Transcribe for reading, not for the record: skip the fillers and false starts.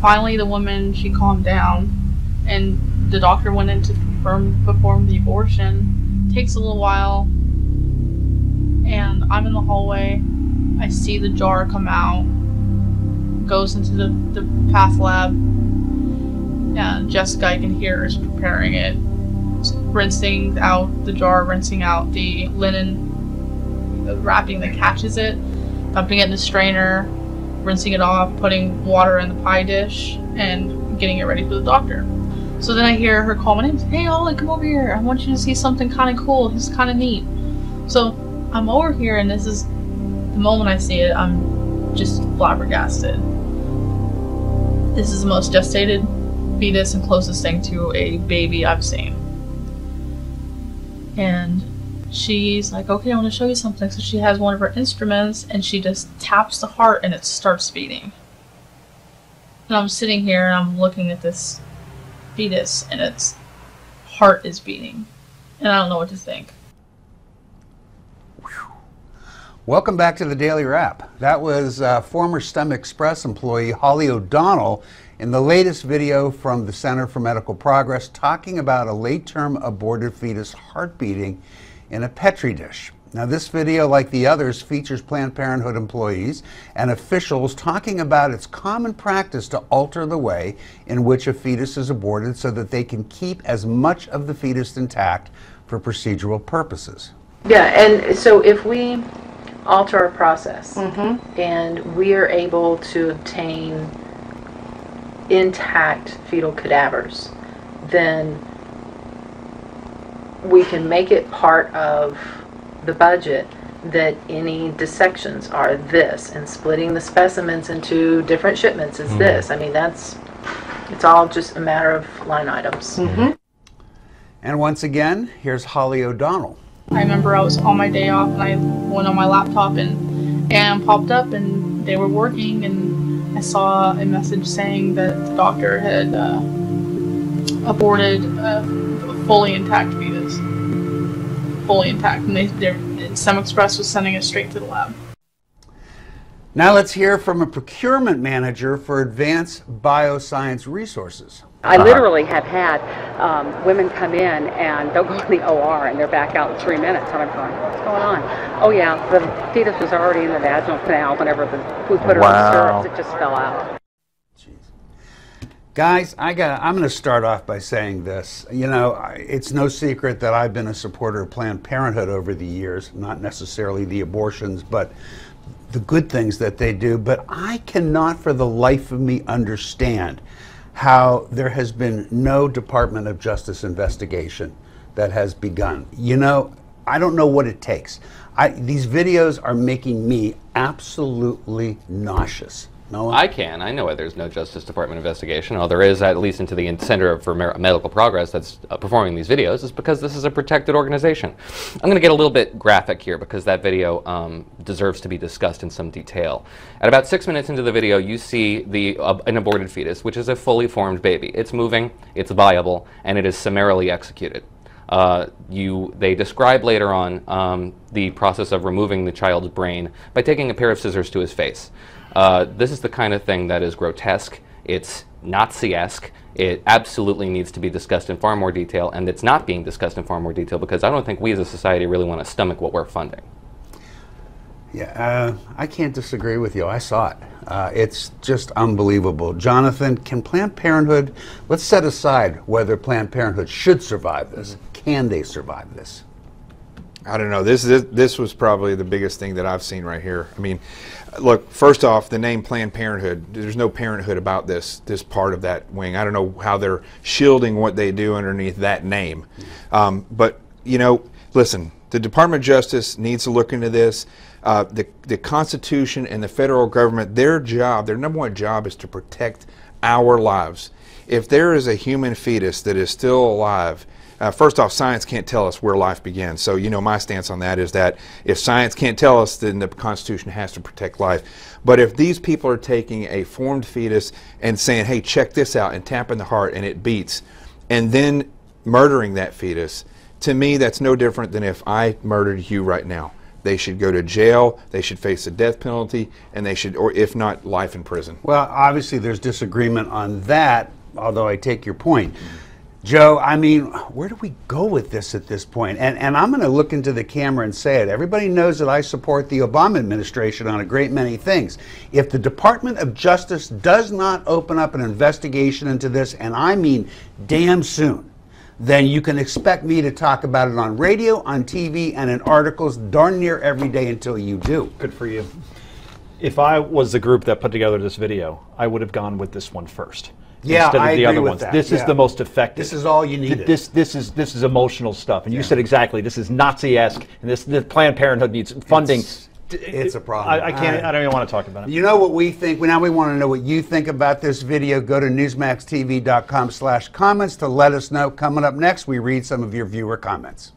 Finally, the woman, she calmed down, and the doctor went in to perform the abortion. Takes a little while, and I'm in the hallway. I see the jar come out, goes into the path lab, and Jessica, I can hear, is preparing it, rinsing out the jar, rinsing out the linen, the wrapping that catches it, dumping it in the strainer, rinsing it off, putting water in the pie dish, and getting it ready for the doctor. So then I hear her call my name. Hey, Ollie, come over here. I want you to see something kind of cool. This is kind of neat. So I'm over here, and this is the moment I see it. I'm just flabbergasted. This is the most gestated fetus and closest thing to a baby I've seen. And she's like, okay, I want to show you something. So she has one of her instruments, and she just taps the heart, and it starts beating. And I'm sitting here, and I'm looking at this fetus, and its heart is beating, and I don't know what to think. Welcome back to the Daily Wrap. That was former STEM Express employee Holly O'Donnell in the latest video from the Center for Medical Progress, talking about a late-term aborted fetus heart beating in a Petri dish. Now, this video, like the others, features Planned Parenthood employees and officials talking about its common practice to alter the way in which a fetus is aborted so that they can keep as much of the fetus intact for procedural purposes. Yeah, and so if we alter our process and we are able to obtain intact fetal cadavers, then we can make it part of the budget that any dissections are this, and splitting the specimens into different shipments is this. I mean, it's all just a matter of line items. And once again, here's Holly O'Donnell. I remember I was on my day off, and I went on my laptop, and popped up, and they were working, and I saw a message saying that the doctor had aborted a fully intact fetus. Fully intact, and STEM Express was sending it straight to the lab. Now let's hear from a procurement manager for Advanced Bioscience Resources. I literally have had women come in, and they'll go in the OR and they're back out in 3 minutes, and I'm going, what's going on? Oh yeah, the fetus was already in the vaginal canal whenever we put her on stirrups. It just fell out. Guys, I'm going to start off by saying this. You know, it's no secret that I've been a supporter of Planned Parenthood over the years, not necessarily the abortions, but the good things that they do. But I cannot for the life of me understand how there has been no Department of Justice investigation that has begun. You know, I don't know what it takes. These videos are making me absolutely nauseous. No, I know why there's no Justice Department investigation. All there is, at least into the Center for Medical Progress that's performing these videos, is because this is a protected organization. I'm going to get a little bit graphic here because that video deserves to be discussed in some detail. At about 6 minutes into the video, you see an aborted fetus, which is a fully formed baby. It's moving, it's viable, and it is summarily executed. They describe later on the process of removing the child's brain by taking a pair of scissors to his face. This is the kind of thing that is grotesque, it's Nazi-esque, it absolutely needs to be discussed in far more detail, and it's not being discussed in far more detail because I don't think we as a society really want to stomach what we're funding. Yeah, I can't disagree with you. I saw it. It's just unbelievable. Jonathan, can Planned Parenthood, let's set aside whether Planned Parenthood should survive this. Can they survive this? I don't know. This was probably the biggest thing that I've seen right here. I mean, look, first off, the name Planned Parenthood, there's no parenthood about this part of that wing. I don't know how they're shielding what they do underneath that name. But, you know, listen, the Department of Justice needs to look into this. The Constitution and the federal government, their number one job is to protect our lives. If there is a human fetus that is still alive, first off, science can't tell us where life begins. So, you know, my stance on that is that if science can't tell us, then the Constitution has to protect life. But if these people are taking a formed fetus and saying, hey, check this out, and tapping the heart and it beats, and then murdering that fetus, to me, that's no different than if I murdered you right now. they should go to jail, they should face the death penalty, and they should, or if not, life in prison. Well, obviously there's disagreement on that, although I take your point. Joe, I mean, where do we go with this at this point? And I'm going to look into the camera and say it. Everybody knows that I support the Obama administration on a great many things. If the Department of Justice does not open up an investigation into this, and I mean damn soon, then you can expect me to talk about it on radio, on TV, and in articles darn near every day until you do. Good for you. If I was the group that put together this video, I would have gone with this one first. Yeah, instead of I the agree other with ones. that. This is the most effective. This is all you needed. This is emotional stuff. And you said exactly, this is Nazi-esque, and this Planned Parenthood needs funding. It's a problem. I can't. I don't even want to talk about it. You know what we think? Now we want to know what you think about this video. Go to newsmaxtv.com/comments to let us know. Coming up next, we read some of your viewer comments.